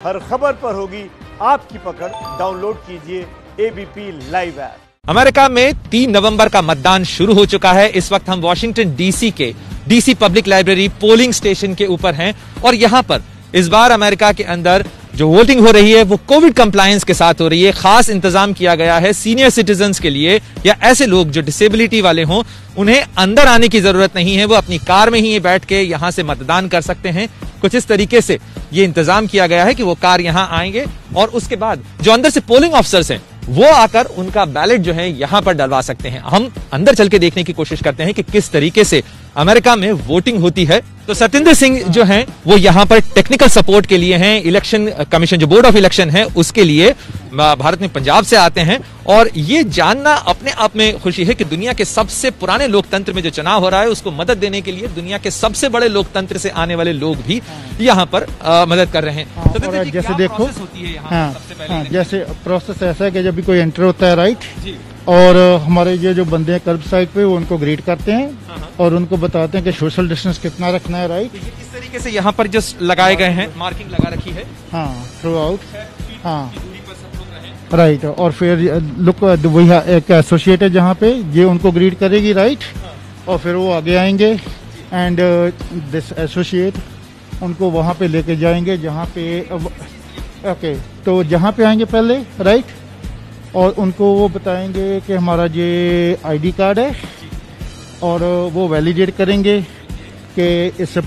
हर खबर पर होगी आपकी पकड़। डाउनलोड कीजिए एबीपी लाइव ऐप। अमेरिका में 3 नवंबर का मतदान शुरू हो चुका है। इस वक्त हम वॉशिंगटन डीसी के DC public library polling station के ऊपर हैं और यहां पर इस बार अमेरिका के अंदर जो वोटिंग हो रही है वो कोविड कंप्लायंस के साथ हो रही है। खास इंतजाम किया गया है सीनियर सिटीजन्स के लिए या ऐसे लोग जो डिसेबिलिटी वाले हों, उन्हें अंदर आने की जरूरत नहीं है, वो अपनी कार में ही बैठ के यहां से मतदान कर सकते हैं। कुछ इस तरीके से ये इंतजाम किया गया है कि वो कार यहां आएंगे और उसके बाद जो अंदर से पोलिंग ऑफिसर्स हैं वो आकर उनका बैलेट जो है यहां पर डलवा सकते हैं। हम अंदर चल के देखने की कोशिश करते हैं कि किस तरीके से अमेरिका में वोटिंग होती है। तो सतिंदर सिंह जो हैं वो यहां पर टेक्निकल सपोर्ट के लिए हैं। इलेक्शन कमीशन जो बोर्ड ऑफ इलेक्शन है उसके लिए भारत में पंजाब से आते हैं और ये जानना अपने आप में खुशी है कि दुनिया के सबसे पुराने लोकतंत्र में जो चुनाव हो रहा है उसको मदद देने के लिए दुनिया के सबसे बड़े लोकतंत्र से आने वाले लोग भी यहाँ पर मदद कर रहे हैं। और जैसे देखो जैसे प्रोसेस ऐसा है कि जब भी कोई एंटर होता है राइट, और हमारे ये जो बंदे हैं कर्ब साइड पे वो उनको ग्रीट करते हैं और उनको बताते हैं कि सोशल डिस्टेंस कितना रखना है राइट। इस तरीके से यहाँ पर जो लगाए गए हैं मार्किंग लगा रखी है थ्रू आउट राइट। और फिर लुक वही एक एसोसिएट है जहाँ पे ये उनको ग्रीट करेगी राइट, और फिर वो आगे आएंगे एंड दिस एसोसिएट उनको वहाँ पे लेके जाएंगे जहाँ पे ओके तो जहाँ पे आएंगे पहले राइट, और उनको वो बताएंगे कि हमारा ये आईडी कार्ड है और वो वैलिडेट करेंगे कि इससे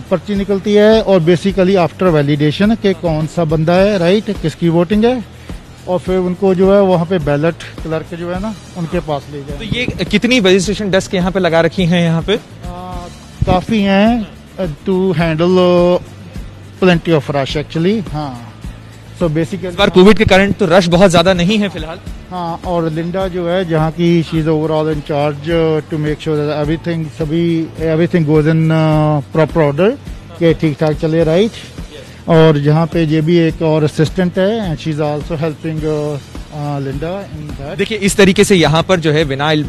पर्ची निकलती है और बेसिकली आफ्टर वैलिडेशन के कौन सा बंदा है राइट, किसकी वोटिंग है, और फिर उनको जो है वहाँ पे बैलेट क्लर्क जो है ना उनके पास ले जाए। तो ये कितनी रजिस्ट्रेशन डेस्क यहाँ पे लगा रखी हैं? यहाँ पे काफी हैं to handle plenty of rush actually. तो बेसिकली इस बार कोविड के कारण तो रश बहुत ज्यादा नहीं है फिलहाल। और लिंडा जो है जहाँ की she is overall in charge to make sure that everything goes in proper order के ठीक ठाक चले राइट। और जहाँ पे ये भी एक और असिस्टेंट है and she is also helping Linda in that. देखिए इस तरीके से यहाँ पर जो है विनाइल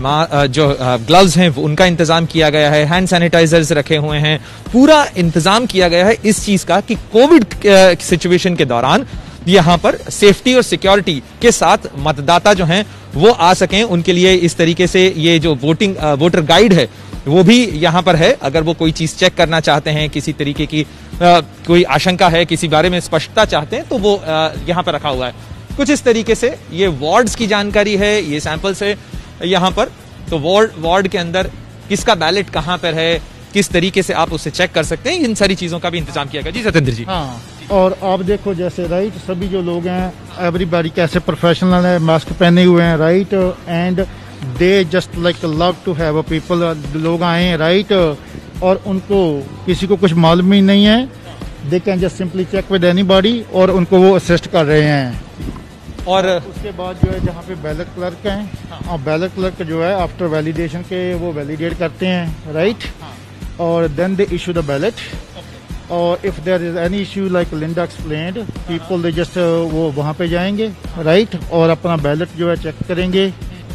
जो ग्लव्स हैं उनका इंतजाम किया गया है, हैंड सैनिटाइजर्स रखे हुए हैं, पूरा इंतजाम किया गया है इस चीज का कि कोविड सिचुएशन के दौरान यहाँ पर सेफ्टी और सिक्योरिटी के साथ मतदाता जो हैं वो आ सकें। उनके लिए इस तरीके से ये जो वोटर गाइड है वो भी यहाँ पर है। अगर वो कोई चीज चेक करना चाहते हैं, किसी तरीके की कोई आशंका है, किसी बारे में स्पष्टता चाहते हैं तो वो यहाँ पर रखा हुआ है। कुछ इस तरीके से ये वार्ड्स की जानकारी है, ये सैंपल्स है यहाँ पर। तो वार्ड के अंदर किसका बैलेट कहाँ पर है, किस तरीके से आप उसे चेक कर सकते हैं, इन सारी चीजों का भी इंतजाम किया गया। जी सतेंद्र जी। और आप देखो जैसे राइट सभी जो लोग हैं एवरीबॉडी कैसे प्रोफेशनल है, मास्क पहने हुए हैं right, and they just like love to have a people लोग आए हैं राइट, और उनको किसी को कुछ मालूम ही नहीं है, they can just simply check with anybody और उनको वो असिस्ट कर रहे हैं। और उसके बाद जो है जहाँ पे बैलेट क्लर्क हैं और बैलेट क्लर्क जो है आफ्टर वैलिडेशन के वो वैलिडेट करते हैं राइट, और then they issue the ballot. और if there is any issue like Linda explained people they just वो वहाँ पे जाएंगे राइट और अपना बैलेट जो है चेक करेंगे।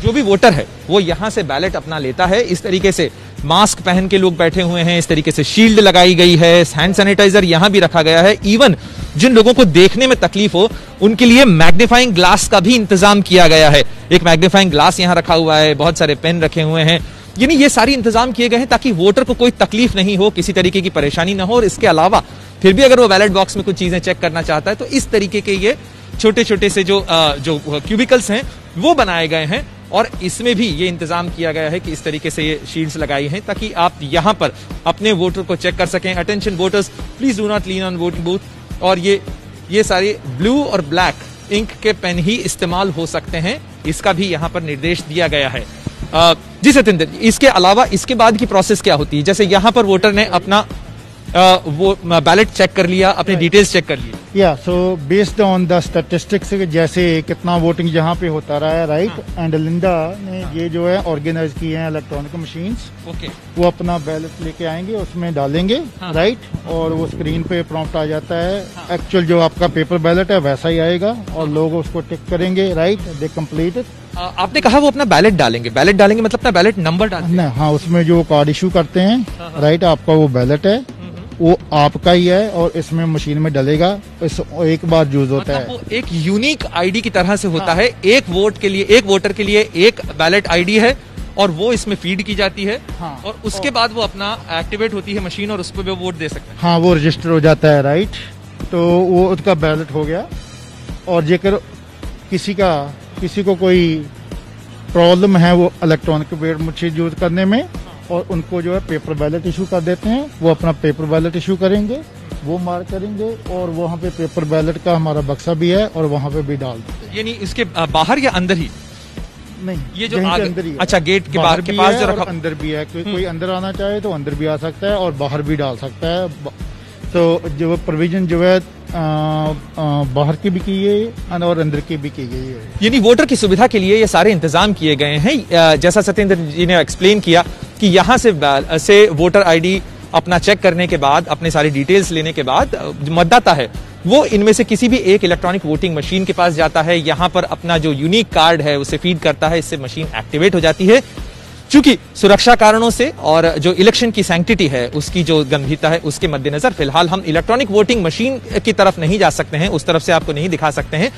जो भी वोटर है वो यहाँ से बैलेट अपना लेता है। इस तरीके से मास्क पहन के लोग बैठे हुए हैं, इस तरीके से शील्ड लगाई गई है, हैंड सैनिटाइजर यहाँ भी रखा गया है। इवन जिन लोगों को देखने में तकलीफ हो उनके लिए मैग्नीफाइंग ग्लास का भी इंतजाम किया गया है। एक मैग्नीफाइंग ग्लास यहाँ रखा हुआ है, बहुत सारे पेन रखे हुए हैं, यानी ये सारी इंतजाम किए गए हैं ताकि वोटर को कोई तकलीफ नहीं हो, किसी तरीके की परेशानी ना हो। और इसके अलावा फिर भी अगर वो बैलेट बॉक्स में कुछ चीजें चेक करना चाहता है तो इस तरीके के ये छोटे छोटे से जो क्यूबिकल्स हैं वो बनाए गए हैं और इसमें भी ये इंतजाम किया गया है कि इस तरीके से ये शील्ड्स लगाई हैं ताकि आप यहाँ पर अपने वोटर को चेक कर सकें। Attention voters, please do not lean on voting booth. और ये सारे ब्लू और ब्लैक इंक के पेन ही इस्तेमाल हो सकते हैं, इसका भी यहाँ पर निर्देश दिया गया है। जी सतेंद्र, इसके अलावा इसके बाद की प्रोसेस क्या होती है? जैसे यहाँ पर वोटर ने अपना वो बैलेट चेक कर लिया, अपने डिटेल्स चेक कर लिए। So based on the statistics जैसे कितना वोटिंग जहाँ पे होता रहा है राइट, एंड लिंडा ने ये जो है ऑर्गेनाइज किए हैं इलेक्ट्रॉनिक मशीन्स। वो अपना बैलेट लेके आएंगे, उसमें डालेंगे राइट, और वो स्क्रीन पे प्रॉम्प्ट आ जाता है। एक्चुअल जो आपका पेपर बैलेट है वैसा ही आएगा और लोग उसको टिक करेंगे राइट, दे कंप्लीट। आपने कहा वो अपना बैलेट डालेंगे मतलब अपना बैलेट नंबर डालेंगे? उसमें जो कार्ड इशू करते हैं राइट, आपका वो बैलेट है वो आपका ही है और इसमें मशीन में डलेगा, इस एक बार यूज होता मतलब है। वो एक यूनिक आईडी की तरह से होता है, एक वोट के लिए, एक वोटर के लिए एक बैलेट आईडी है और वो इसमें फीड की जाती है। हाँ। और उसके बाद वो अपना एक्टिवेट होती है मशीन और उस पर वो वोट दे सकते हैं। हाँ, वो रजिस्टर हो जाता है, राइट। तो वो उसका बैलेट हो गया। और जेकर किसी को कोई प्रॉब्लम है वो इलेक्ट्रॉनिक बैलेट मशीन यूज करने में, और उनको जो है पेपर बैलेट इशू कर देते हैं, वो अपना पेपर बैलेट इशू करेंगे, वो मार्क करेंगे और वहाँ पे पेपर बैलेट का हमारा बक्सा भी है और वहाँ पे भी डाल देते हैं। यानी इसके बाहर या अंदर ही? नहीं, ये जो यहीं के आगे- अंदर ही है। अच्छा, गेट के बाहर के भी पास है जो और रखा- अंदर भी है। कोई अंदर आना चाहे तो अंदर भी आ सकता है और बाहर भी डाल सकता है। तो जो प्रोविजन जो है बाहर की भी की है और अंदर की भी की गई है। यानी वोटर की सुविधा के लिए ये सारे इंतजाम किए गए हैं। जैसा सत्येंद्र जी ने एक्सप्लेन किया कि यहाँ से वोटर आईडी अपना चेक करने के बाद, अपने सारी डिटेल्स लेने के बाद, जो मतदाता है वो इनमें से किसी भी एक इलेक्ट्रॉनिक वोटिंग मशीन के पास जाता है, यहाँ पर अपना जो यूनिक कार्ड है उसे फीड करता है, इससे मशीन एक्टिवेट हो जाती है। चूंकि सुरक्षा कारणों से और जो इलेक्शन की सैंक्टिटी है उसकी जो गंभीरता है उसके मद्देनजर फिलहाल हम इलेक्ट्रॉनिक वोटिंग मशीन की तरफ नहीं जा सकते हैं, उस तरफ से आपको नहीं दिखा सकते हैं।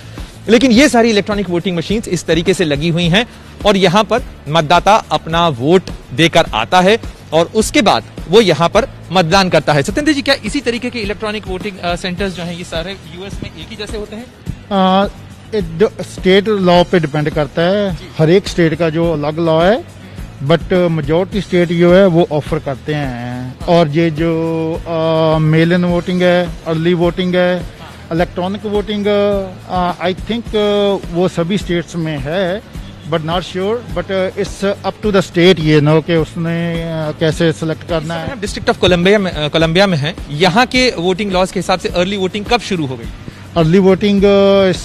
लेकिन ये सारी इलेक्ट्रॉनिक वोटिंग मशीन्स इस तरीके से लगी हुई हैं और यहां पर मतदाता अपना वोट देकर आता है और उसके बाद वो यहां पर मतदान करता है। सत्येंद्र जी, क्या इसी तरीके के इलेक्ट्रॉनिक वोटिंग सेंटर्स जो हैं ये सारे यूएस में एक ही जैसे होते हैं? स्टेट लॉ पे डिपेंड करता है, हर एक स्टेट का जो अलग लॉ है, बट मेजोरिटी स्टेट जो है वो ऑफर करते हैं। और ये जो मेल इन वोटिंग है, अर्ली वोटिंग है, इलेक्ट्रॉनिक वोटिंग, आई थिंक वो सभी स्टेट्स में है, but not sure. But it's up to the state ये नो कि उसने कैसे सेलेक्ट करना है। डिस्ट्रिक्ट ऑफ कोलंबिया में है, यहाँ के वोटिंग लॉज के हिसाब से अर्ली वोटिंग कब शुरू हो गई? अर्ली वोटिंग इस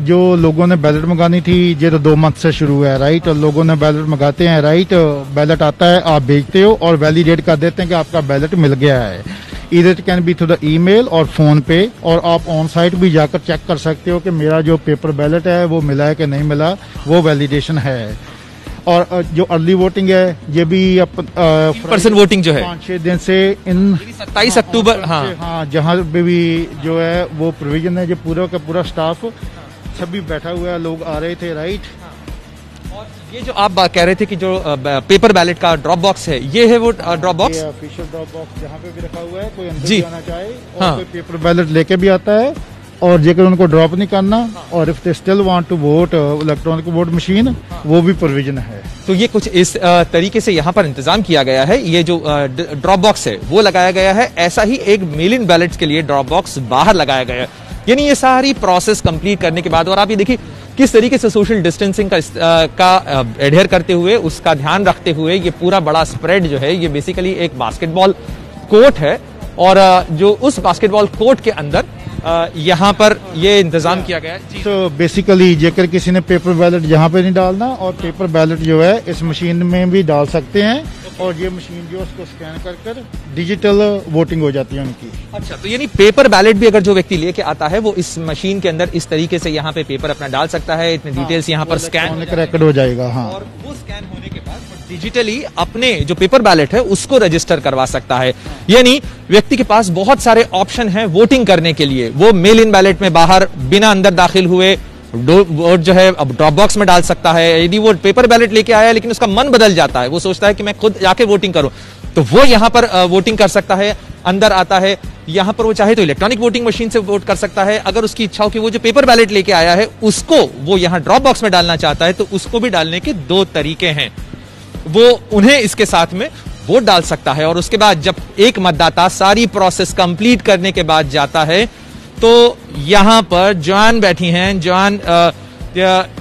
जो लोगों ने बैलेट मंगानी थी ये तो 2 मंथ से शुरू है, राइट। और लोगों ने बैलेट मंगाते हैं, राइट। बैलेट आता है, आप भेजते हो और वैलिडेट कर देते हैं कि आपका बैलेट मिल गया है। इधर it can be through the email और फोन पे, और आप ऑन साइट भी जाकर चेक कर सकते हो कि मेरा जो पेपर बैलेट है वो मिला है कि नहीं मिला, वो वैलिडेशन है। और जो अर्ली वोटिंग है ये भी पर्सन वोटिंग जो है 5-6 दिन से इन 27 अक्टूबर, हाँ, जहाँ पे भी जो है वो प्रोविजन है, जो पूरा का पूरा स्टाफ सभी बैठा हुआ है, लोग आ रहे थे, राइट। और ये जो आप बात कह रहे थे कि जो पेपर बैलेट का ड्रॉप बॉक्स है, ये है वो drop box, official drop box जहाँ पे भी रखा हुआ है, कोई अंदर जी। भी आना चाहे और हाँ। कोई पेपर बैलेट लेके भी आता है। और जेकर उनको ड्रॉप नहीं करना, और if they still want to vote electronic vote machine, वो भी प्रोविजन है। तो ये कुछ इस तरीके से यहाँ पर इंतजाम किया गया है। ये जो ड्रॉप बॉक्स है वो लगाया गया है, ऐसा ही एक मेल इन बैलेट्स के लिए ड्रॉप बॉक्स बाहर लगाया गया है। यानी ये सारी प्रोसेस कंप्लीट करने के बाद, और आप ये देखिए किस तरीके से सोशल डिस्टेंसिंग का एडहेयर करते हुए, उसका ध्यान रखते हुए, ये पूरा बड़ा स्प्रेड जो है ये बेसिकली एक बास्केटबॉल कोर्ट है और जो उस बास्केटबॉल कोर्ट के अंदर यहाँ पर ये इंतजाम किया गया है। तो बेसिकली जेकर किसी ने पेपर बैलेट यहाँ पे नहीं डालना, और पेपर बैलेट जो है इस मशीन में भी डाल सकते हैं, और ये मशीन जो उसको स्कैन कर कर डिजिटल वोटिंग हो जाती है उनकी। अच्छा, तो यानी पेपर बैलेट भी अगर जो व्यक्ति लेके आता है वो इस मशीन के अंदर इस तरीके से यहाँ पे पेपर अपना डाल सकता है, इतने डिटेल्स यहाँ पर स्कैन रिकॉर्ड हो जाएगा। हाँ, और वो स्कैन होने के बाद डिजिटली अपने जो पेपर बैलेट है उसको रजिस्टर करवा सकता है। यानी व्यक्ति के पास बहुत सारे ऑप्शन हैं वोटिंग करने के लिए। वो मेल इन बैलेट में बाहर बिना अंदर दाखिल हुए वोट जो है अब ड्रॉप बॉक्स में डाल सकता है। यदि वो पेपर बैलेट लेके आया लेकिन उसका मन बदल जाता है, वो सोचता है कि मैं खुद जाके वोटिंग करूं, तो वो यहाँ पर वोटिंग कर सकता है। अंदर आता है, यहाँ पर वो चाहे तो इलेक्ट्रॉनिक वोटिंग मशीन से वोट कर सकता है। अगर उसकी इच्छा हो कि वो जो पेपर बैलेट लेके आया है उसको वो यहाँ ड्रॉप बॉक्स में डालना चाहता है, तो उसको भी डालने के 2 तरीके हैं। वो उन्हें इसके साथ में वोट डाल सकता है, और उसके बाद जब एक मतदाता सारी प्रोसेस कंप्लीट करने के बाद जाता है तो यहां पर जॉन बैठी हैं। जॉन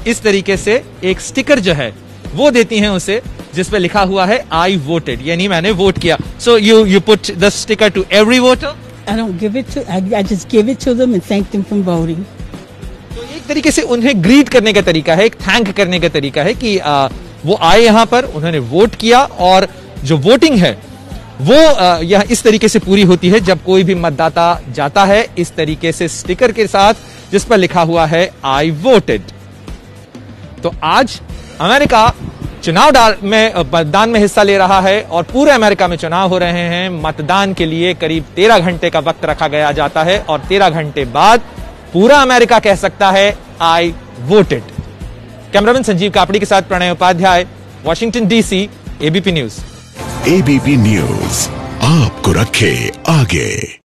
इस तरीके से एक स्टिकर जो है वो देती हैं उसे, जिस पे लिखा हुआ है आई वोटेड, यानी मैंने वोट किया। So you put the sticker to every voter. I don't give it to, I just give it to them and thank them for voting. तो एक तरीके से उन्हें ग्रीट करने का तरीका है, एक थैंक करने का तरीका है कि वो आए यहाँ पर, उन्होंने वोट किया, और जो वोटिंग है वो यह इस तरीके से पूरी होती है जब कोई भी मतदाता जाता है इस तरीके से स्टिकर के साथ जिस पर लिखा हुआ है आई वोटेड। तो आज अमेरिका में मतदान में हिस्सा ले रहा है और पूरे अमेरिका में चुनाव हो रहे हैं। मतदान के लिए करीब 13 घंटे का वक्त रखा गया जाता है और 13 घंटे बाद पूरा अमेरिका कह सकता है I voted. Cameraman Sanjeev Kapri के साथ Pranay Upadhyay, Washington DC, ABP News. ABP News आपको रखे आगे।